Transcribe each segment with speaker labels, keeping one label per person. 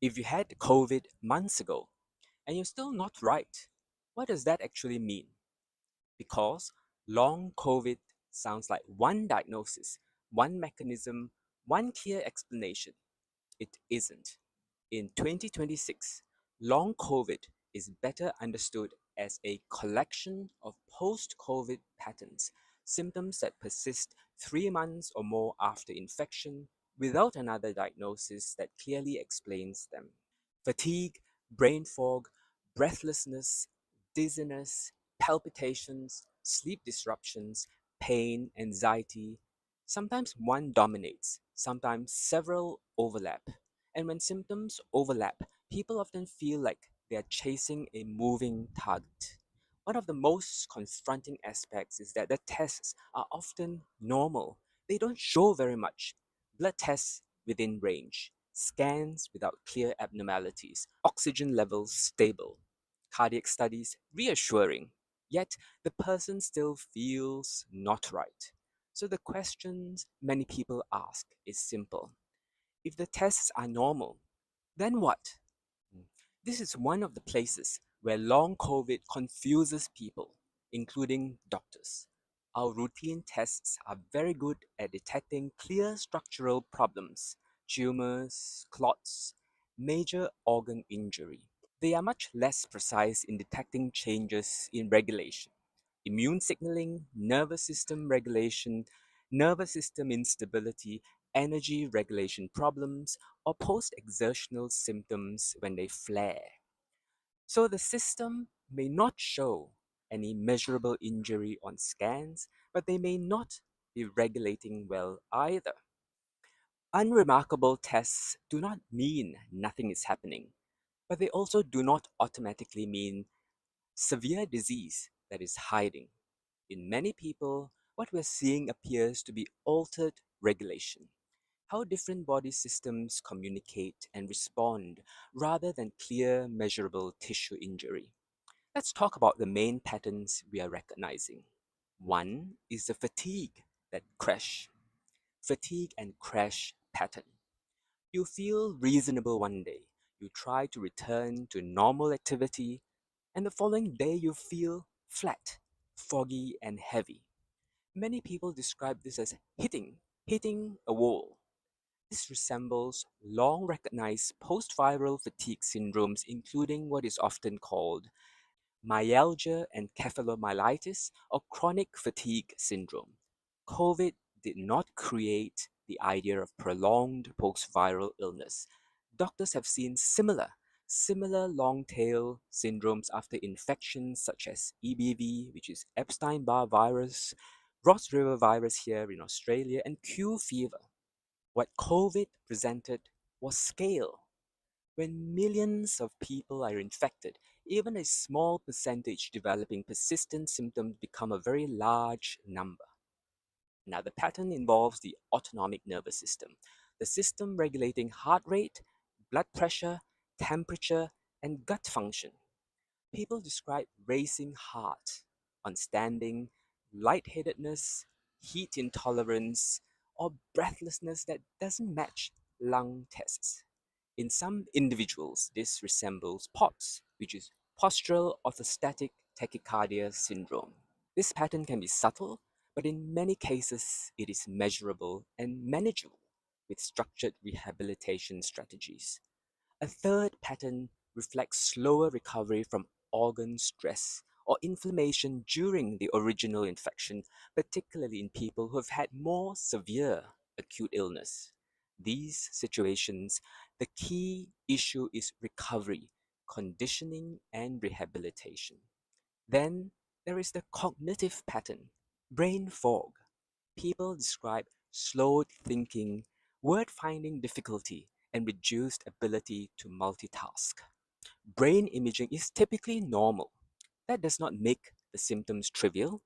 Speaker 1: If you had COVID months ago and you're still not right, what does that actually mean? Because long COVID sounds like one diagnosis, one mechanism, one clear explanation. It isn't. In 2026, long COVID is better understood as a collection of post COVID patterns, symptoms that persist 3 months or more after infection without another diagnosis that clearly explains them. Fatigue, brain fog, breathlessness, dizziness, palpitations, sleep disruptions, pain, anxiety. Sometimes one dominates, sometimes several overlap. And when symptoms overlap, people often feel like they are chasing a moving target. One of the most confronting aspects is that the tests are often normal. They don't show very much. Blood tests within range, scans without clear abnormalities, oxygen levels stable, cardiac studies reassuring. Yet the person still feels not right. So the questions many people ask is simple. If the tests are normal, then what? This is one of the places where long COVID confuses people, including doctors. Our routine tests are very good at detecting clear structural problems, tumors, clots, major organ injury. They are much less precise in detecting changes in regulation, immune signaling, nervous system regulation, nervous system instability, energy regulation problems, or post exertional symptoms when they flare. So the system may not show any measurable injury on scans, but they may not be regulating well either. Unremarkable tests do not mean nothing is happening, but they also do not automatically mean severe disease that is hiding. In many people, what we're seeing appears to be altered regulation, how different body systems communicate and respond rather than clear, measurable tissue injury. Let's talk about the main patterns we are recognizing. One is the fatigue and crash pattern. You feel reasonable one day, you try to return to normal activity, and the following day you feel flat, foggy, and heavy. Many people describe this as hitting a wall. This resembles long recognized post-viral fatigue syndromes, including what is often called myalgia encephalomyelitis or chronic fatigue syndrome. COVID did not create the idea of prolonged post-viral illness. Doctors have seen similar long-tail syndromes after infections such as EBV, which is Epstein-Barr virus, Ross River virus here in Australia, and Q fever. What COVID presented was scale. When millions of people are infected, even a small percentage developing persistent symptoms become a very large number. Now, the pattern involves the autonomic nervous system, the system regulating heart rate, blood pressure, temperature, and gut function. People describe racing heart on standing, lightheadedness, heat intolerance, or breathlessness that doesn't match lung tests. In some individuals, this resembles POTS, which is postural orthostatic tachycardia syndrome. This pattern can be subtle, but in many cases it is measurable and manageable with structured rehabilitation strategies. A third pattern reflects slower recovery from organ stress or inflammation during the original infection, particularly in people who have had more severe acute illness. These situations, the key issue is recovery, conditioning, and rehabilitation. Then there is the cognitive pattern, brain fog. People describe slowed thinking, word finding difficulty, and reduced ability to multitask. Brain imaging is typically normal. That does not make the symptoms trivial.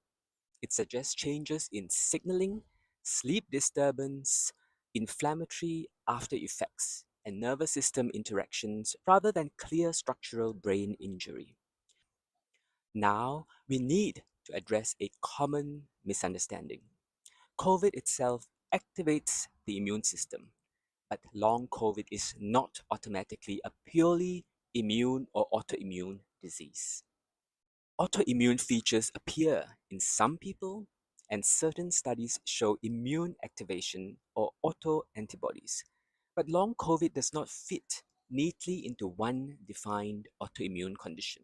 Speaker 1: It suggests changes in signaling, sleep disturbance, inflammatory after effects, and nervous system interactions rather than clear structural brain injury. Now, we need to address a common misunderstanding. COVID itself activates the immune system. But long COVID is not automatically a purely immune or autoimmune disease. Autoimmune features appear in some people, and certain studies show immune activation or autoantibodies. But long COVID does not fit neatly into one defined autoimmune condition.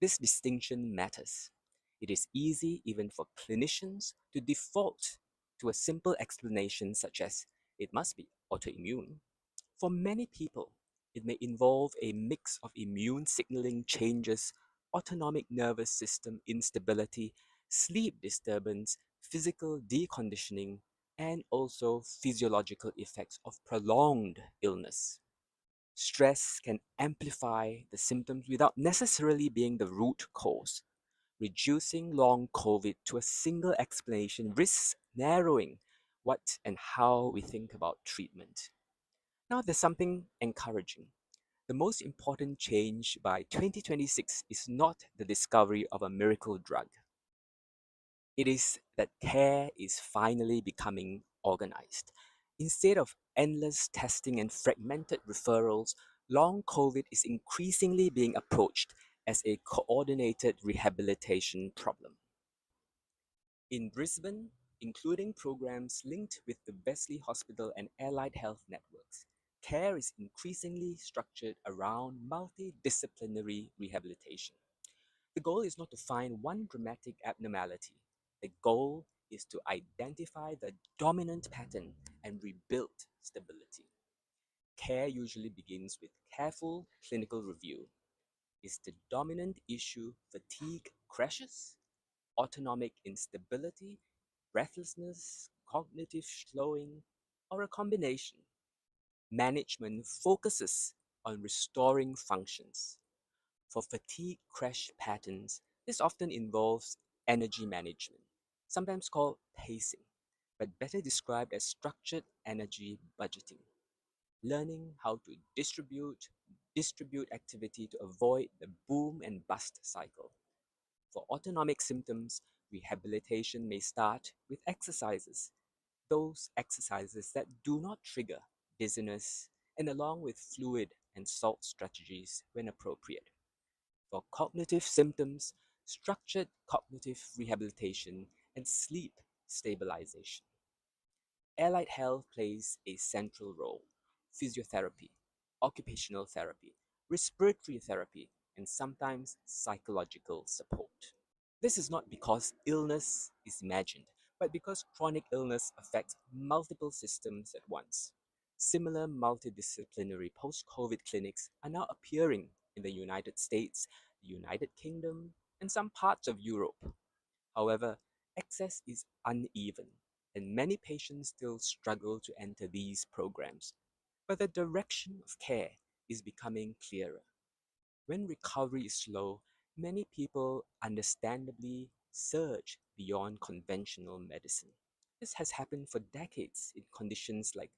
Speaker 1: This distinction matters. It is easy, even for clinicians, to default to a simple explanation such as it must be autoimmune. For many people, it may involve a mix of immune signaling changes, autonomic nervous system instability, sleep disturbance, physical deconditioning, and also physiological effects of prolonged illness. Stress can amplify the symptoms without necessarily being the root cause. Reducing long COVID to a single explanation risks narrowing what and how we think about treatment. Now, there's something encouraging. The most important change by 2026 is not the discovery of a miracle drug. It is that care is finally becoming organized. Instead of endless testing and fragmented referrals, long COVID is increasingly being approached as a coordinated rehabilitation problem. In Brisbane, including programs linked with the Wesley Hospital and allied health networks, care is increasingly structured around multidisciplinary rehabilitation. The goal is not to find one dramatic abnormality. The goal is to identify the dominant pattern and rebuild stability. Care usually begins with careful clinical review. Is the dominant issue fatigue crashes, autonomic instability, breathlessness, cognitive slowing, or a combination? Management focuses on restoring functions. For fatigue crash patterns, this often involves energy management, sometimes called pacing, but better described as structured energy budgeting. Learning how to distribute activity to avoid the boom and bust cycle. For autonomic symptoms, rehabilitation may start with exercises, those exercises that do not trigger dizziness, and along with fluid and salt strategies when appropriate. For cognitive symptoms, structured cognitive rehabilitation and sleep stabilization. Allied health plays a central role. Physiotherapy, occupational therapy, respiratory therapy, and sometimes psychological support. This is not because illness is imagined, but because chronic illness affects multiple systems at once. Similar multidisciplinary post COVID clinics are now appearing in the United States, the United Kingdom, and some parts of Europe. However, access is uneven, and many patients still struggle to enter these programs. But the direction of care is becoming clearer. When recovery is slow, many people understandably surge beyond conventional medicine. This has happened for decades in conditions like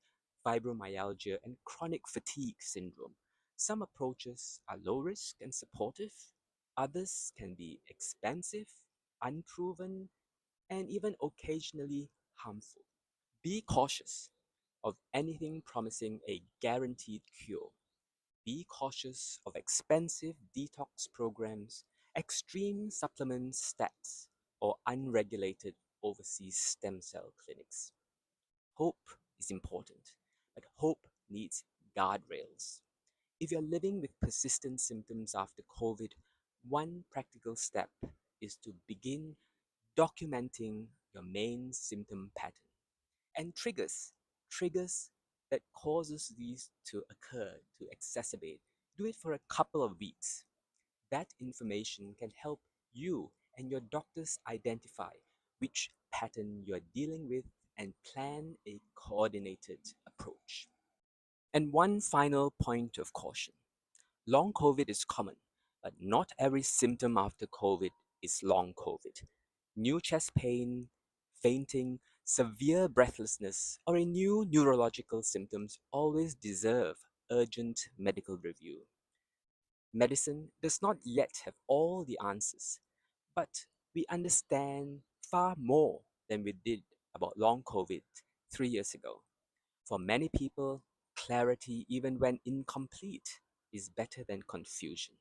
Speaker 1: fibromyalgia and chronic fatigue syndrome. Some approaches are low risk and supportive, others can be expensive, unproven, and even occasionally harmful. Be cautious of anything promising a guaranteed cure. Be cautious of expensive detox programs, extreme supplement stacks, or unregulated overseas stem cell clinics. Hope is important, but hope needs guardrails. If you're living with persistent symptoms after COVID, one practical step is to begin documenting your main symptom pattern and triggers that causes these to occur, to exacerbate. Do it for a couple of weeks. That information can help you and your doctors identify which pattern you're dealing with and plan a coordinated approach. And one final point of caution. Long COVID is common, but not every symptom after COVID is long COVID. New chest pain, fainting, severe breathlessness, or a new neurological symptoms always deserve urgent medical review. Medicine does not yet have all the answers, but we understand far more than we did about long COVID 3 years ago. For many people, clarity, even when incomplete, is better than confusion.